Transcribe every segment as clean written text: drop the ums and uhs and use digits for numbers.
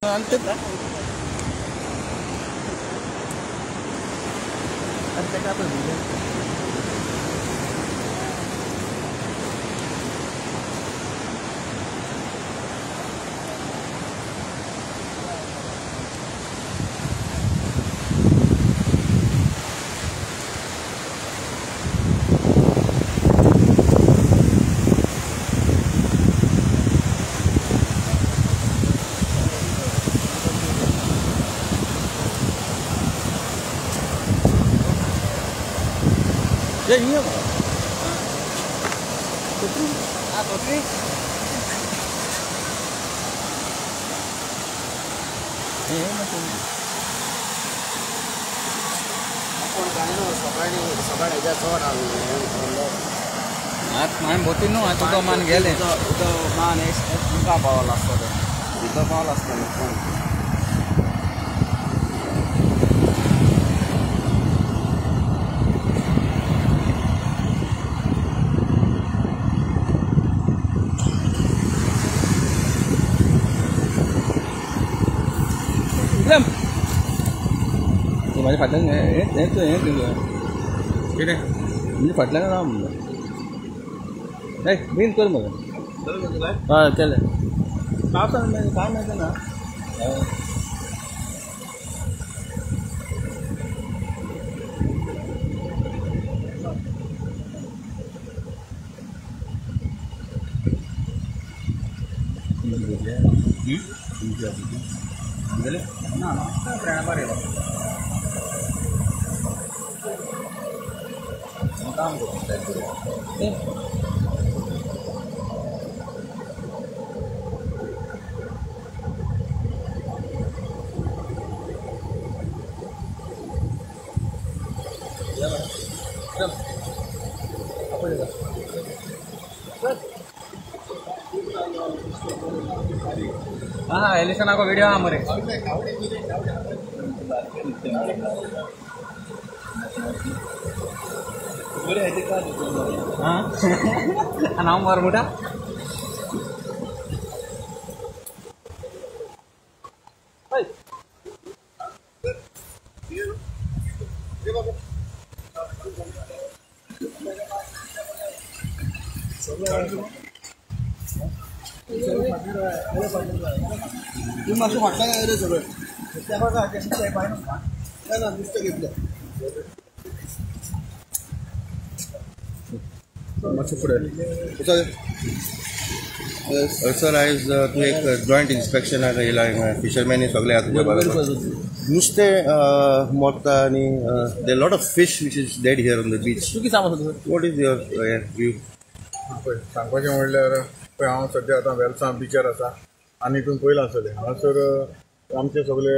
Antes apa dulu? Ya ini apa? Putri? Ah Putri? Masih. Aku kan ini sekarang aja seorang main botin no atau kau main gele? Itu main es muka bawah las tu, itu bawah las tu. Lâm mà phải lên để tôi được cái đây như phải lên nó đây bên tôi mà chơi lên báo sao mình cái này thế nào Boleh? Nah, kita berapa hari pak? Tahun tu, apa juga? हाँ एलिसना को video हमारे हाँ नाम मार मुटा तू मासे फाटला काय रे सगळं त्यावर काय कसं काय पाहिजे काय ना नुसतं घेतलं मासे पुढे सर आयज तू एक जॉयंट इन्स्पेक्शन येयला फिशरमॅनी सगळे आता तुझ्या बरोबर नुस्तें मरता आनी there lot of fish which is dead here on the beach तू कितें सांगता वॉट इज युअर व्यू पळय सांगपाचें म्हणल्यार पळय हांव सद्या आतां वेलसां बिचार आसा आनी हितून पयलां आसतलें हांगासर आमचे सगळे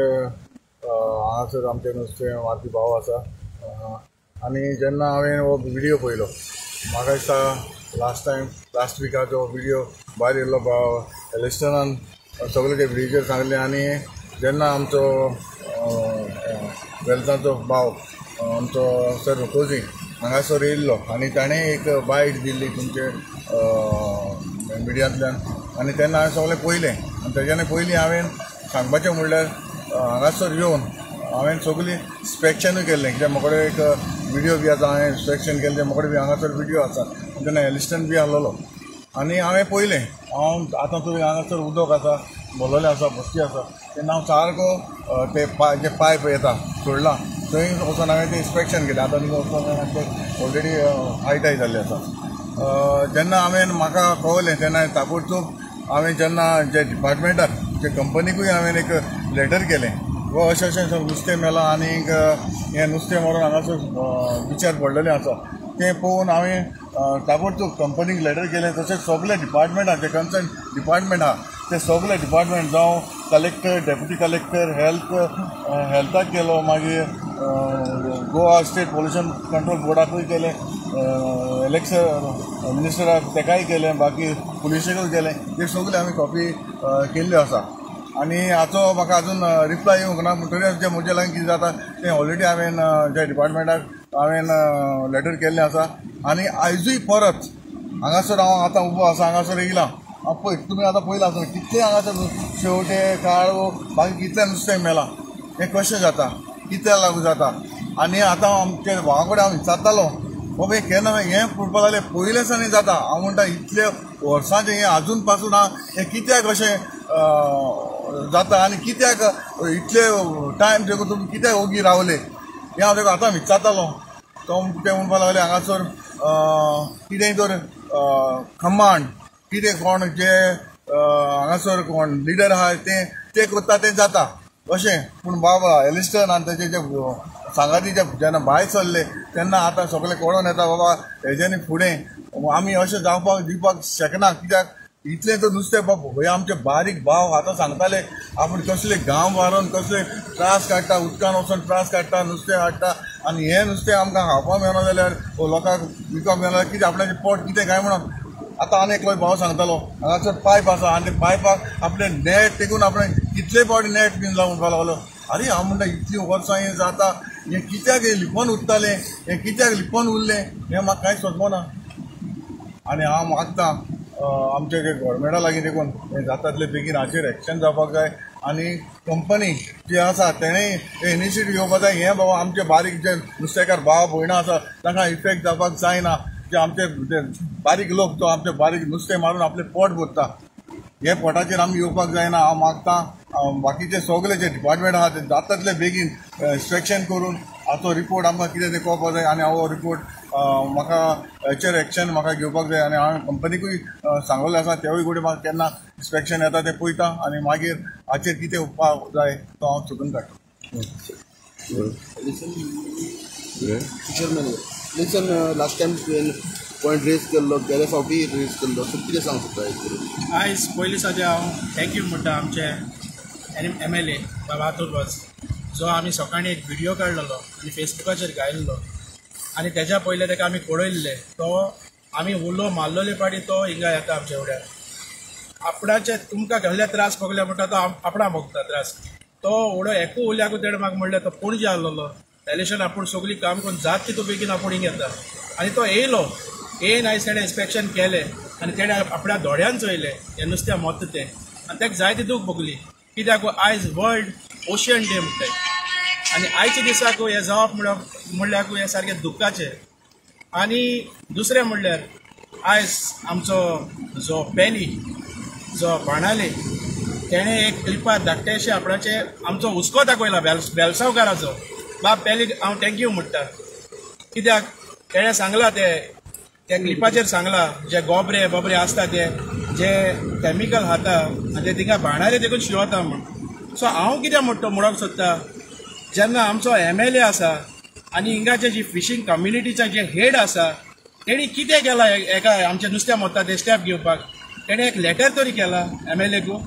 हांगासर आमचे नुस्तें मारपी भाव आसा आनी जेन्ना हांवें हो व्हिडियो पळयलो म्हाका दिसता लास्ट विकाक जो व्हिडियो भायर येयल्लो एलिस्टनान सगळे ते ब्रिजेर सांगलें आनी जेन्ना आमचो वेलसांचो भाव आमचो सर कोझी हांगासर येयल्लो आनी ताणें एक बायट दिल्ली तुमचे मिडियांतल्यान आनी तेन्ना हांवें सगळें पयलें आनी तेज्यानी पयलीं हांवें सांगपाचें म्हणल्यार हांगासर येवन हांवें सगळीं इन्स्पेक्शनूय केल्लें कित्याक म्हाका कडेन एक व्हिडियो बी आसा हांवें इन्स्पेक्शन केल्लें म्हाका कडेन बी हांगासर व्हिडियो आसा तेन्ना एलिस्टन बी आहलोलो आनी हांवें पयलें हांव आतां तुवें हांगासर उदक आसा भरलेलें आसा बस्ती आसा तेन्ना हांव सारको ते जे पायप येता सोडलां थंय वचून हांवें तें इन्स्पेक्शन केलें आतां तुका वचून तें ऑलरेडी हायटाय जाल्लें आसा जेन्ना हांवें म्हाका कळलें तेन्ना ताबडतोब हांवें जेन्ना जे डिपार्टमेंटाक जे कंपनीकूय हांवें एक लेटर केलें वो अशें अशें नुस्तें मेलां आनीक हें नुस्तें मारून हांगासर बिचार पडलेलें आसा तें पळोवन हांवें ताबडतोब कंपनीक लेटर केलें तशेंच सगळे डिपार्टमेंटाक जे कन्सर्न डिपार्टमेंट आहा ते सगळे डिपार्टमेंट जावं कलेक्टर डेप्युटी कलेक्टर हेल्थाक केलो मागीर गोवा स्टेट पोल्युशन कंट्रोल बोर्डाकूय केलें इलेक्शन मिनिस्टराक तेकाय केलें बाकी पुलिशेकूय केलें ते सगळे आमी कॉपी केल्ल्यो आसा आनी हाचो म्हाका अजून रिप्लाय येवंक ना पूण तरी जे म्हजे लागीं कितें जाता तें ऑलरेडी हांवें जे डिपार्टमेंटाक हांवें लेटर केल्लें आसा आनी आयजूय परत हांगासर हांव आतां उबो आसा हांगासर येयलां पळय तुमी आतां पयलां आसतना कितले हांगासर शेवटे काळो बाकी कितले नुस्तें मेलां हें कशें जाता कित्याक लागून जाता आनी आतां आमचे भावा कडेन हांव विचारतालो बाबा केन्ना हें पळोवपा लागलें पयले सावनी जाता हांव म्हणटा इतले वर्सांचें हें आजून पासून हें कित्याक अशें जाता आनी कित्याक इतले टायम देखून तुमी कित्याक ओगी रावले हें हांव देखून आतां विचारतालो तो ते म्हणपा लागले हांगासर कितेंय तर खम्मांड कितें कोण जे हांगासर कोण लिडर आहा ते करता तें जाता अशें पूण बाबा एलिस्टन आनी तेजे जे सांगाती जेन्ना भायर सरले तेन्ना आतां सगळें कळोन येता बाबा हेज्यानी फुडें आमी अशें जावपाक दिवपाक शकना कित्याक इतलें तर नुस्तें बाबा हे आमचे बारीक भाव आतां सांगताले आपूण कसले गांव मारून कसले त्रास काडटा उदकान वचून त्रास काडटा नुस्तें हाडटा आनी हें नुस्तें आमकां खावपाक मेळना जाल्यार लोकांक विकपाक मेळना जाल्यार कितें आपल्याचें पोट कितें काय म्हणून आतां आनी एकलो भाव सांगतालो हांगासर पायप आसा आनी ते पायपाक आपले नेट तेकून आपणें कितले फावटी नेट बीन लावन म्हणपाक लागलो अरे हांव म्हणटा इतलीं वर्सां हें जाता हें कित्याक हें लिपोवन उरतालें हें कित्याक लिपोवन उरलें हें म्हाका कांयच सोदमना आनी हांव मागतां आमचे जे गव्हर्मेंटा लागीं देखून हें जाता तितले बेगीन हाचेर एक्शन जावपाक जाय आनी कंपनी जी आसा तेणेंय इनिशिएटीव घेवपाक जाय हें बाबा आमचे बारीक जे नुस्तेकार भाव भयणां आसा तांकां इफेक्ट जावपाक जायना जे आमचे बारीक लोक तो आमचे बारीक नुस्तें मारून आपलें पोट भरता हे पोटाचेर आमी येवपाक जायना हांव मागतां बाकीचे सगळे जे डिपार्टमेंट आहा ते जाता तितले बेगीन इन्स्पेक्शन करून हाचो रिपोर्ट आमकां कितें तें कळपाक जाय आनी हो रिपोर्ट म्हाका हेचेर एक्शन म्हाका घेवपाक जाय आनी हांवें कंपनीकूय सांगलेलें आसा तेवूय कडेन म्हाका केन्ना इन्स्पेक्शन येता तें पळयता आनी मागीर हाचेर कितें उपाय जाय तो हांव सोदून काडटा लिसन लास्ट टायम तुवें पॉयंट रेज केल्लो गेल्या फावटी रेज केल्लो सो कितें सांग सोदता आयज पयलीं सावते हांव थँक्यू म्हणटा आमचे MLA बाबा अतुल बोस जो आमी सकाळीं एक व्हिडियो काडलेलो आनी फेसबुकाचेर घायल्लो आनी तेज्या पयले ताका आमी पळयल्ले तो आमी उलो मारलोले पाटी तो हिंगा येता आमचे फुड्यान आपणाचे तुमकां कसले त्रास भोगले म्हणटा तो आपणा भोगता त्रास तो उडो एकू उल्याकू तेणें म्हाका म्हणलें तो पणजे आसलेलो इलेक्शन आपूण सगळीं काम करून जात तितू बेगीन आपूण हिंग येता आनी तो येयलो येयन आयज तेणें इन्स्पेक्शन केलें आनी तेणें आपल्या दोळ्यान चोयलें हें नुस्तें मोत्त तें आनी ताका जायती दूख भोगली कित्याक आयज वर्ल्ड ओशियन डे म्हणटात आनी आयच्या दिसाक हें जावप म्हणल्यार हें सारकें दुख्खाचें आनी दुसरें म्हणल्यार आयज आमचो जो पेली जो बाणाले तेणें एक क्लिपार धाकटेशें आपणाचे आमचो हुस्को दाखयला बेलसांवकाराचो बाब पेली हांव थँक्यू म्हणटा कित्याक तेणें सांगलां त्या क्लिपाचेर सांगलां जे गोबरे बोबरे आसता ते जे कॅमिकल खाता आनी ते तिका बाणाले देखून शिंवता म्हण सो हांव कितें म्हणूंक सोदता जेन्ना आमचो MLA आसा आनी हिंगाचे जी फिशींग कम्युनिटीचे जे हेड आसा तेणी कितें केलां एका आमचे नुस्तें मोत्ता ते स्टेप घेवपाक तेणें एक लेटर तरी केला MLA कू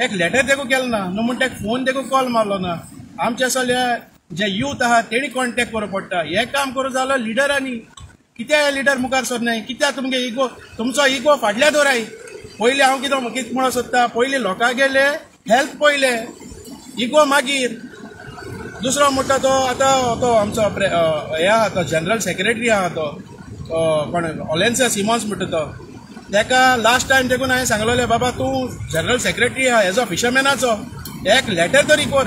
एक लेटर देखून केलो ना न्हू म्हण ताका फोन देखून कॉल मारलो ना आमचे सगळे जे यूथ आहा तेणी कॉन्टेक्ट करूं पडटा हें काम करूं जालो लिडरांनी कित्याक लिडर मुखार सरनाय कित्याक तुमगे इगो तुमचो इगो फाटल्या दोराय पयलीं हांव कितें म्हणून सोदता पयलीं लोकां गेले हेल्थ पयले इगो मागीर दुसरो म्हणटा तो आतां तो आमचो हे आहा तो जनरल सेक्रेटरी आहा तो कोण ऑलेन्सिया सिमॉन्स म्हणटा तो ताका लास्ट टायम देखून हांवें सांगलेलें बाबा तूं जनरल सेक्रेटरी आहा एज अ फिशरमॅनाचो एक लेटर तरी कर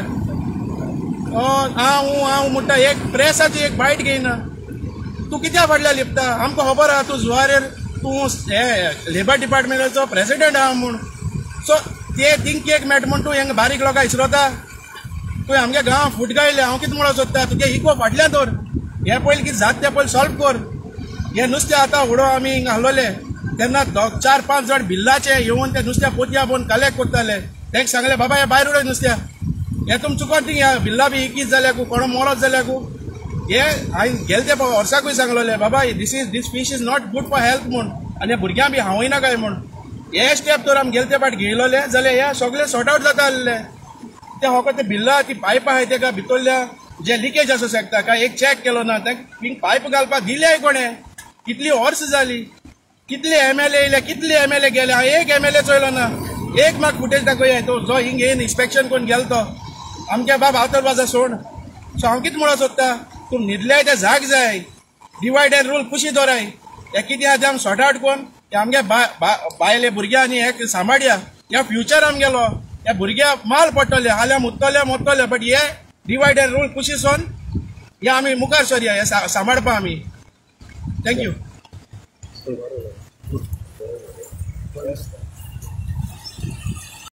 हांव म्हणटा एक प्रेसाची एक बायट घेयना तूं कित्याक फाटल्या लिपता आमकां खबर आहा तूं जुवारेर तूं हे लेबर डिपार्टमेंटाचो प्रेसिडेंट आहा म्हूण सो ते थिंक केक मेट म्हूण तूं हेंगा बारीक लोकां इसरोता तुवें आमगे गांव फूट गायले हांव कितें म्हणून सोदता तुगे इको फाटल्या दवर हें पयलीं कितें जाता तें पयलीं सॉल्व कर हें नुस्तें आतां उडो आमी हिंगा आहलोले तेन्ना 4-5 जाण बिल्लाचे येवन ते नुस्त्या पोतया पोवन कलेक्ट करताले तांकां सांगलें बाबा हें भायर उडय नुस्त्या हें तुम चुकोन थिंग बिल्ला बी इकीच जाल्याकू कोणो मोरोत जाल्याकू हे हांवें गेले ते वर्साकूय सांगलेलें बाबा this fish is not good for health म्हूण आनी भुरग्यां बी हांवूय नाकाय म्हूण हे स्टेप तर आमी गेले ते फाट घेयलोले जाल्यार हे सगळे सॉर्ट आवट जाता आसलें ते होको ते बिल्ला ती पायप आहाय तेका भितरल्या जे लिकेज आसूं शकता काय एक चॅक केलो ना तांकां पायप घालपाक दिले कोणें कितली वर्स जाली कितले MLA येयले कितले MLA गेले हांव एक MLA चोयलो ना एक म्हाका फुटेज दाखय तो जो हिंग येवन इन्स्पेक्शन करून गेलो तो आमगे बाब आवतर बाजा सोड सो हांव कितें म्हणून सोदता तूं न्हिदले ते जाग जाय डिवायड एंड रूल कुशी दवराय हे कितें आहा ते आमी सॉर्ट आवट कोन्न की आमगे बायले भुरग्यांनी हे सांबाळया या फ्युचर आमगेलो या भुरग्या माल पडटले हाल्या मुततले बट हे डिवायड एंड रूल कुशीसून हे आमी मुखार सरया हे सांबाळपा आमी. थँक्यू.